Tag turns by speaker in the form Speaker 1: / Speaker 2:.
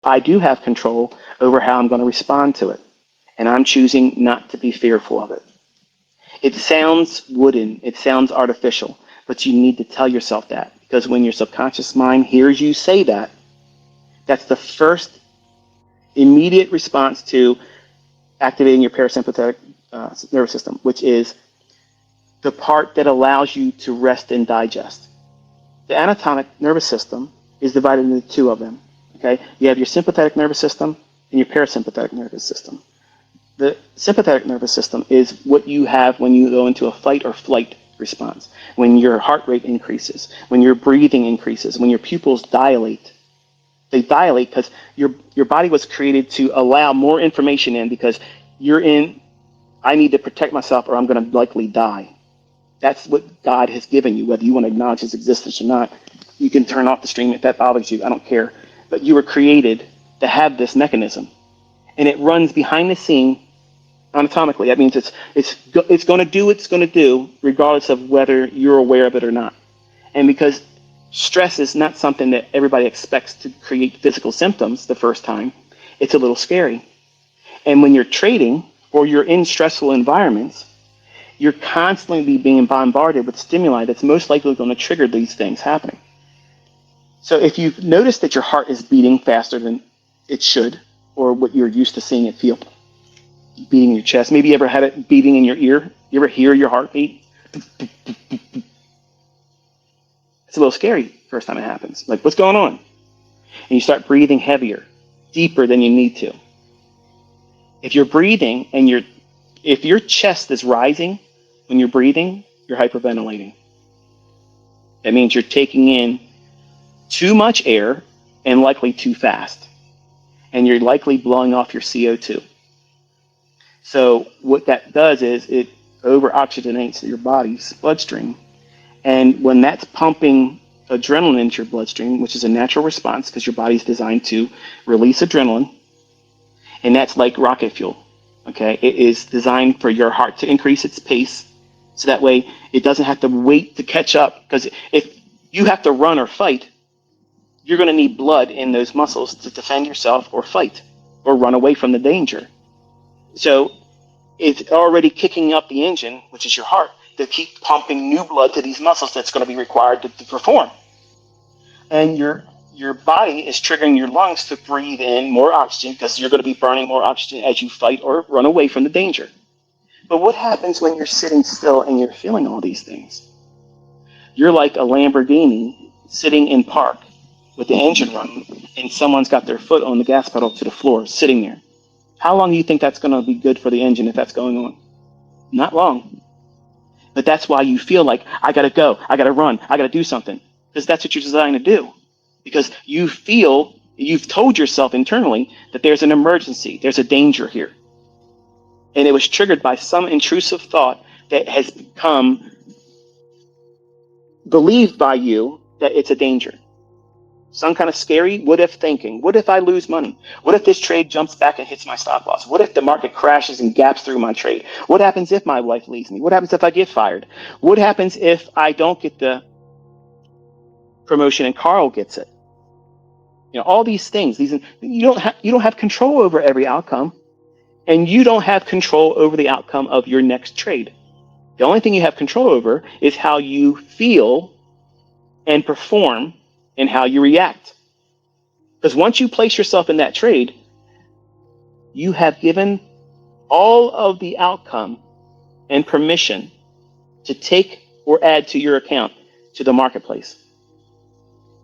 Speaker 1: I do have control over how I'm going to respond to it. And I'm choosing not to be fearful of it. It sounds wooden, it sounds artificial, but you need to tell yourself that, because when your subconscious mind hears you say that, that's the first immediate response to activating your parasympathetic nervous system, which is the part that allows you to rest and digest. The anatomic nervous system is divided into two of them. Okay, you have your sympathetic nervous system and your parasympathetic nervous system. The sympathetic nervous system is what you have when you go into a fight or flight response, when your heart rate increases, when your breathing increases, when your pupils dilate. They dilate because your body was created to allow more information in, because you're in, I need to protect myself or I'm going to likely die. That's what God has given you, whether you want to acknowledge his existence or not. You can turn off the stream if that bothers you. I don't care. But you were created to have this mechanism. And it runs behind the scene anatomically. That means it's going to do what it's going to do regardless of whether you're aware of it or not. And because stress is not something that everybody expects to create physical symptoms the first time, it's a little scary. And when you're trading or you're in stressful environments, you're constantly being bombarded with stimuli that's most likely going to trigger these things happening. So if you've noticed that your heart is beating faster than it should, or what you're used to seeing it feel, beating in your chest, maybe you ever had it beating in your ear, you ever hear your heartbeat? It's a little scary first time it happens. Like, what's going on? And you start breathing heavier, deeper than you need to. If you're breathing and if your chest is rising when you're breathing, you're hyperventilating. That means you're taking in too much air and likely too fast. And you're likely blowing off your CO2. So what that does is it over-oxygenates your body's bloodstream. And when that's pumping adrenaline into your bloodstream, which is a natural response because your body's designed to release adrenaline, and that's like rocket fuel. Okay, it is designed for your heart to increase its pace, so that way it doesn't have to wait to catch up. Because if you have to run or fight, you're going to need blood in those muscles to defend yourself or fight or run away from the danger. So it's already kicking up the engine, which is your heart, to keep pumping new blood to these muscles that's going to be required to perform. And your body is triggering your lungs to breathe in more oxygen, because you're going to be burning more oxygen as you fight or run away from the danger. But what happens when you're sitting still and you're feeling all these things? You're like a Lamborghini sitting in park with the engine running, and someone's got their foot on the gas pedal to the floor, sitting there. How long do you think that's going to be good for the engine if that's going on? Not long. But that's why you feel like, I got to go, I got to run, I got to do something. Because that's what you're designed to do. Because you've told yourself internally that there's an emergency, there's a danger here. And it was triggered by some intrusive thought that has become believed by you that it's a danger. Some kind of scary what if thinking. What if I lose money? What if this trade jumps back and hits my stop loss? What if the market crashes and gaps through my trade? What happens if my wife leaves me? What happens if I get fired? What happens if I don't get the promotion and Carl gets it? You know, all these things. You don't have control over every outcome, and you don't have control over the outcome of your next trade. The only thing you have control over is how you feel and perform and how you react. Because once you place yourself in that trade, you have given all of the outcome and permission to take or add to your account to the marketplace.